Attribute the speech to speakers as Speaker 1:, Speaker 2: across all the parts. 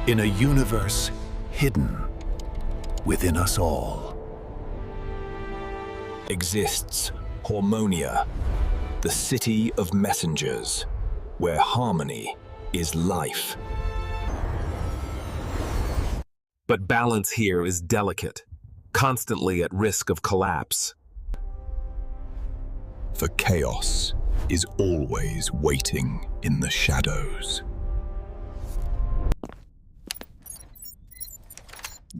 Speaker 1: In a universe hidden within us all, exists Hormonia, the city of messengers, where harmony is life.
Speaker 2: But balance here is delicate, constantly at risk of collapse.
Speaker 1: For chaos is always waiting in the shadows.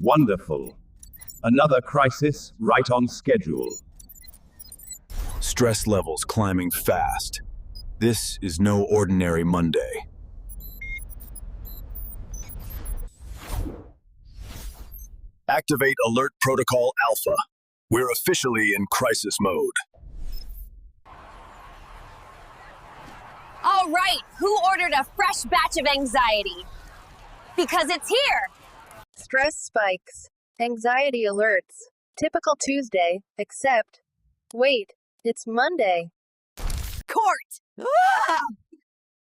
Speaker 3: Wonderful. Another crisis right on schedule.
Speaker 1: Stress levels climbing fast. This is no ordinary Monday. Activate Alert Protocol Alpha. We're officially in crisis mode.
Speaker 4: All right, who ordered a fresh batch of anxiety? Because it's here!
Speaker 5: Stress spikes. Anxiety alerts. Typical Tuesday, except... Wait, it's Monday.
Speaker 6: Court!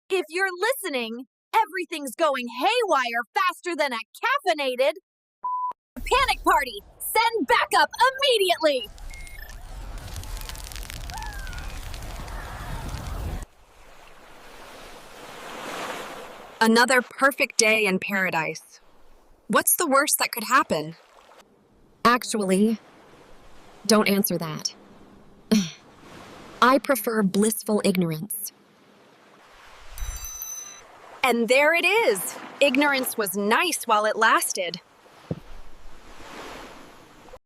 Speaker 6: If you're listening, everything's going haywire faster than a caffeinated...
Speaker 4: Panic party! Send backup immediately!
Speaker 7: Another perfect day in paradise. What's the worst that could happen?
Speaker 8: Actually, don't answer that. I prefer blissful ignorance.
Speaker 7: And there it is. Ignorance was nice while it lasted.